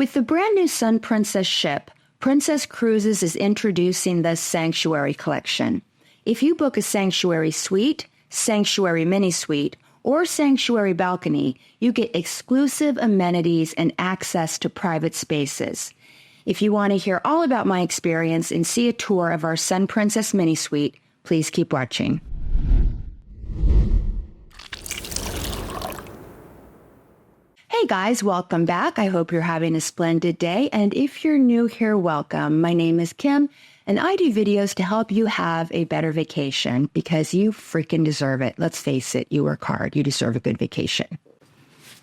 With the brand new Sun Princess ship, Princess Cruises is introducing the Sanctuary Collection. If you book a Sanctuary Suite, Sanctuary Mini Suite, or Sanctuary Balcony, you get exclusive amenities and access to private spaces. If you want to hear all about my experience and see a tour of our Sun Princess Mini Suite, please keep watching. Hey guys, welcome back. I hope you're having a splendid day. And if you're new here, welcome. My name is Kim, and I do videos to help you have a better vacation because you freaking deserve it. Let's face it, you work hard. You deserve a good vacation.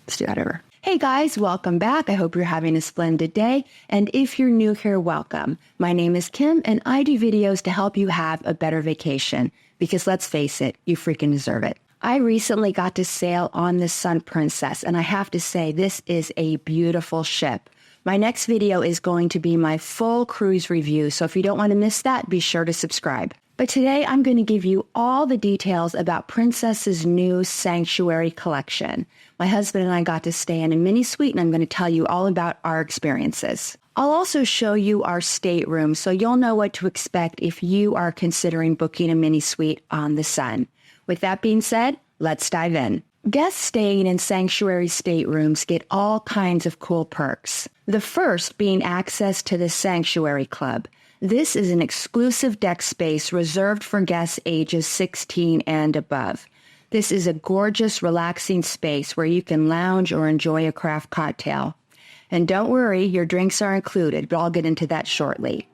Let's do that over. Hey guys, welcome back. I hope you're having a splendid day. And if you're new here, welcome. My name is Kim, and I do videos to help you have a better vacation because let's face it, you freaking deserve it. I recently got to sail on the Sun Princess, and I have to say this is a beautiful ship. My next video is going to be my full cruise review, so if you don't want to miss that, be sure to subscribe. But today I'm going to give you all the details about Princess's new Sanctuary Collection. My husband and I got to stay in a mini suite, and I'm going to tell you all about our experiences. I'll also show you our stateroom, so you'll know what to expect if you are considering booking a mini suite on the Sun. With that being said, let's dive in. Guests staying in Sanctuary staterooms get all kinds of cool perks. The first being access to the Sanctuary Club. This is an exclusive deck space reserved for guests ages 16 and above. This is a gorgeous, relaxing space where you can lounge or enjoy a craft cocktail. And don't worry, your drinks are included, but I'll get into that shortly.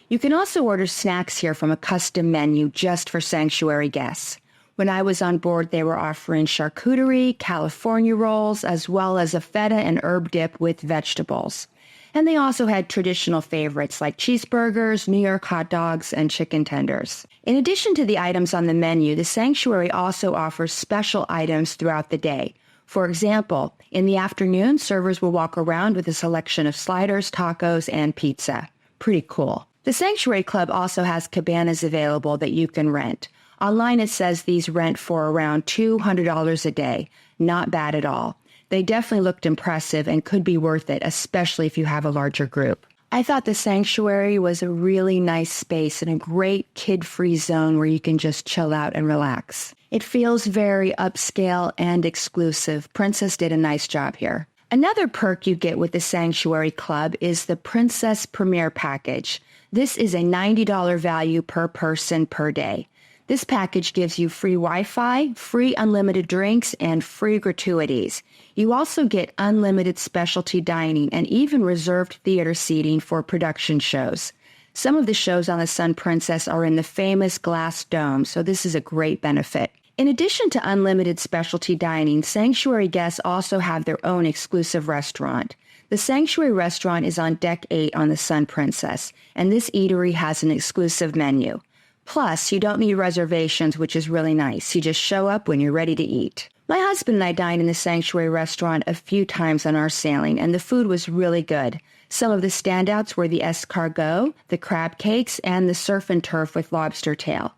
You can also order snacks here from a custom menu just for Sanctuary guests. When I was on board, they were offering charcuterie, California rolls, as well as a feta and herb dip with vegetables. And they also had traditional favorites like cheeseburgers, New York hot dogs, and chicken tenders. In addition to the items on the menu, the Sanctuary also offers special items throughout the day. For example, in the afternoon, servers will walk around with a selection of sliders, tacos, and pizza. Pretty cool. The Sanctuary Club also has cabanas available that you can rent. Online, it says these rent for around $200 a day. Not bad at all. They definitely looked impressive and could be worth it, especially if you have a larger group. I thought the Sanctuary was a really nice space and a great kid-free zone where you can just chill out and relax. It feels very upscale and exclusive. Princess did a nice job here. Another perk you get with the Sanctuary Club is the Princess Premier Package. This is a $90 value per person per day. This package gives you free Wi-Fi, free unlimited drinks, and free gratuities. You also get unlimited specialty dining and even reserved theater seating for production shows. Some of the shows on the Sun Princess are in the famous glass dome, so this is a great benefit. In addition to unlimited specialty dining, Sanctuary guests also have their own exclusive restaurant. The Sanctuary restaurant is on Deck 8 on the Sun Princess, and this eatery has an exclusive menu. Plus, you don't need reservations, which is really nice. You just show up when you're ready to eat. My husband and I dined in the Sanctuary restaurant a few times on our sailing, and the food was really good. Some of the standouts were the escargot, the crab cakes, and the surf and turf with lobster tail.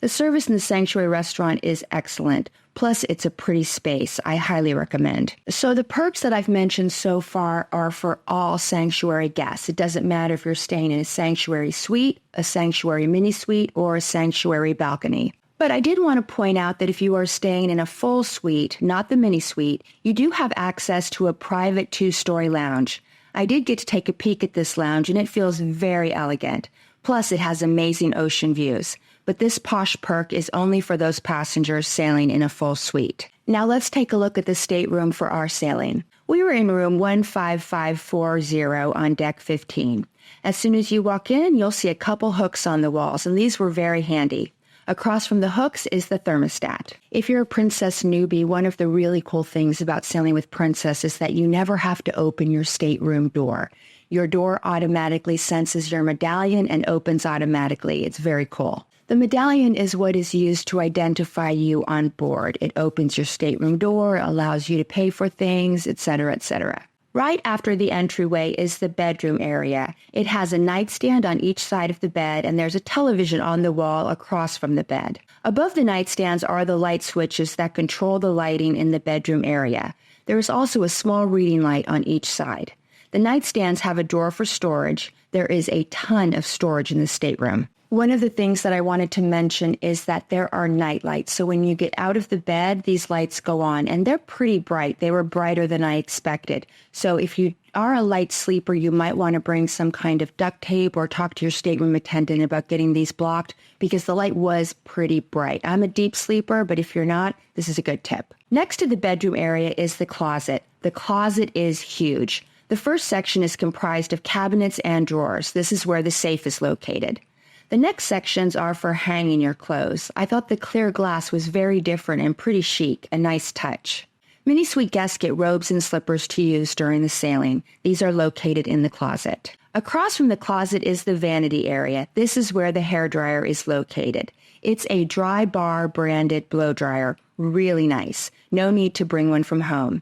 The service in the Sanctuary restaurant is excellent. Plus, it's a pretty space. I highly recommend. So the perks that I've mentioned so far are for all Sanctuary guests. It doesn't matter if you're staying in a Sanctuary suite, a Sanctuary mini suite, or a Sanctuary balcony. But I did want to point out that if you are staying in a full suite, not the mini suite, you do have access to a private 2-story lounge. I did get to take a peek at this lounge, and it feels very elegant. Plus, it has amazing ocean views. But this posh perk is only for those passengers sailing in a full suite. Now let's take a look at the stateroom for our sailing. We were in room 15540 on deck 15. As soon as you walk in, you'll see a couple hooks on the walls, and these were very handy. Across from the hooks is the thermostat. If you're a Princess newbie, one of the really cool things about sailing with Princess is that you never have to open your stateroom door. Your door automatically senses your medallion and opens automatically. It's very cool. The medallion is what is used to identify you on board. It opens your stateroom door, allows you to pay for things, etc., etc. Right after the entryway is the bedroom area. It has a nightstand on each side of the bed, and there's a television on the wall across from the bed. Above the nightstands are the light switches that control the lighting in the bedroom area. There is also a small reading light on each side. The nightstands have a drawer for storage. There is a ton of storage in the stateroom. One of the things that I wanted to mention is that there are night lights. So when you get out of the bed, these lights go on, and they're pretty bright. They were brighter than I expected. So if you are a light sleeper, you might want to bring some kind of duct tape or talk to your stateroom attendant about getting these blocked because the light was pretty bright. I'm a deep sleeper, but if you're not, this is a good tip. Next to the bedroom area is the closet. The closet is huge. The first section is comprised of cabinets and drawers. This is where the safe is located. The next sections are for hanging your clothes. I thought the clear glass was very different and pretty chic, a nice touch. Mini suite guests get robes and slippers to use during the sailing. These are located in the closet. Across from the closet is the vanity area. This is where the hairdryer is located. It's a Dry Bar branded blow dryer. Really nice. No need to bring one from home.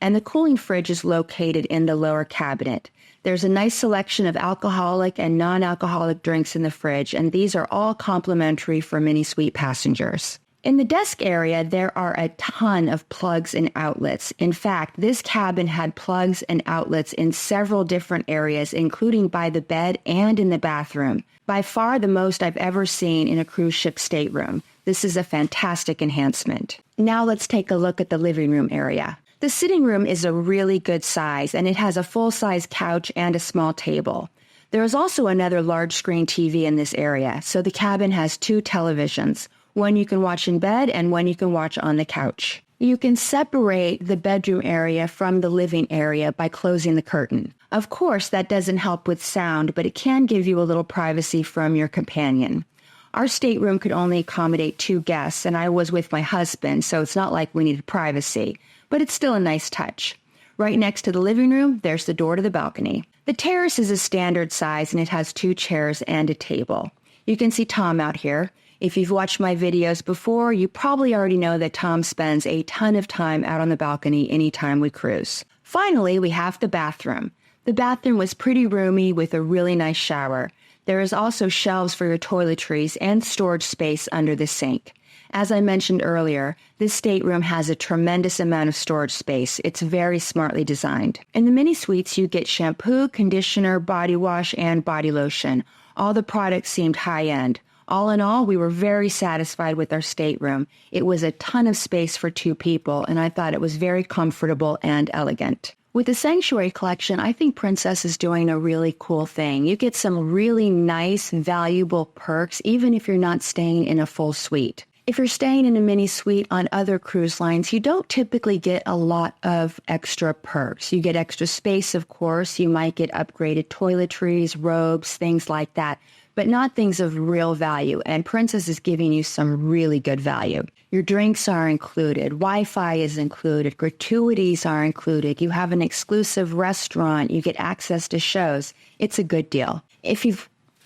And the cooling fridge is located in the lower cabinet. There's a nice selection of alcoholic and non-alcoholic drinks in the fridge, and these are all complimentary for mini suite passengers. In the desk area, there are a ton of plugs and outlets. In fact, this cabin had plugs and outlets in several different areas, including by the bed and in the bathroom. By far the most I've ever seen in a cruise ship stateroom. This is a fantastic enhancement. Now let's take a look at the living room area. The sitting room is a really good size, and it has a full-size couch and a small table. There is also another large-screen TV in this area, so the cabin has 2 televisions. One you can watch in bed and one you can watch on the couch. You can separate the bedroom area from the living area by closing the curtain. Of course, that doesn't help with sound, but it can give you a little privacy from your companion. Our stateroom could only accommodate 2 guests, and I was with my husband, so it's not like we needed privacy. But it's still a nice touch. Right next to the living room, there's the door to the balcony. The terrace is a standard size, and it has 2 chairs and a table. You can see Tom out here. If you've watched my videos before, you probably already know that Tom spends a ton of time out on the balcony anytime we cruise. Finally, we have the bathroom. The bathroom was pretty roomy with a really nice shower. There is also shelves for your toiletries and storage space under the sink. As I mentioned earlier, this stateroom has a tremendous amount of storage space. It's very smartly designed. In the mini suites, you get shampoo, conditioner, body wash, and body lotion. All the products seemed high-end. All in all, we were very satisfied with our stateroom. It was a ton of space for 2 people, and I thought it was very comfortable and elegant. With the Sanctuary Collection, I think Princess is doing a really cool thing. You get some really nice, valuable perks, even if you're not staying in a full suite. If you're staying in a mini suite on other cruise lines, you don't typically get a lot of extra perks. You get extra space, of course. You might get upgraded toiletries, robes, things like that, but not things of real value. And Princess is giving you some really good value. Your drinks are included. Wi-Fi is included. Gratuities are included. You have an exclusive restaurant. You get access to shows. It's a good deal.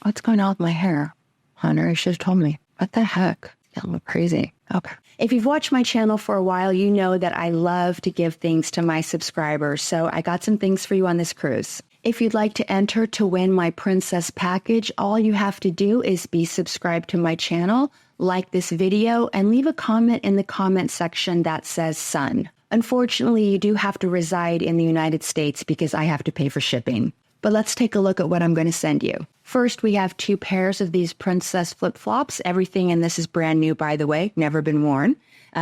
What's going on with my hair? Hunter, you should have told me. What the heck? I look crazy. Okay. If you've watched my channel for a while, you know that I love to give things to my subscribers, so I got some things for you on this cruise. If you'd like to enter to win my Princess package, all you have to do is be subscribed to my channel, like this video, and leave a comment in the comment section that says Sun. Unfortunately, you do have to reside in the United States because I have to pay for shipping. But let's take a look at what I'm going to send you. First, we have 2 pairs of these Princess flip-flops. Everything in this is brand new, by the way, never been worn.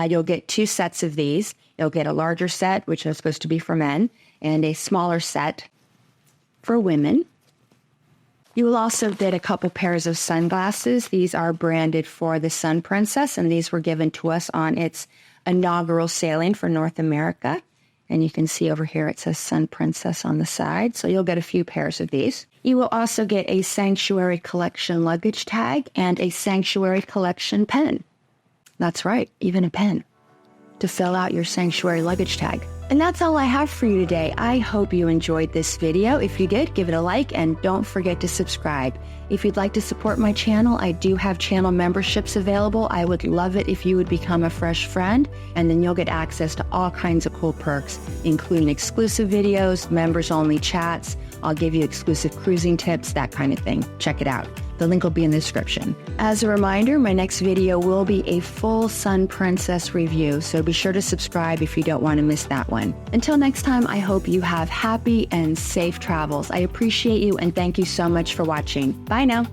You'll get 2 sets of these. You'll get a larger set, which is supposed to be for men, and a smaller set for women. You will also get a couple pairs of sunglasses. These are branded for the Sun Princess, and these were given to us on its inaugural sailing for North America. And you can see over here it says Sun Princess on the side, so you'll get a few pairs of these. You will also get a Sanctuary Collection luggage tag and a Sanctuary Collection pen. That's right, even a pen to fill out your Sanctuary luggage tag. And that's all I have for you today. I hope you enjoyed this video. If you did, give it a like and don't forget to subscribe. If you'd like to support my channel, I do have channel memberships available. I would love it if you would become a fresh friend, and then you'll get access to all kinds of cool perks, including exclusive videos, members-only chats. I'll give you exclusive cruising tips, that kind of thing. Check it out. The link will be in the description. As a reminder, my next video will be a full Sun Princess review, so be sure to subscribe if you don't want to miss that one. Until next time, I hope you have happy and safe travels. I appreciate you and thank you so much for watching. Bye now.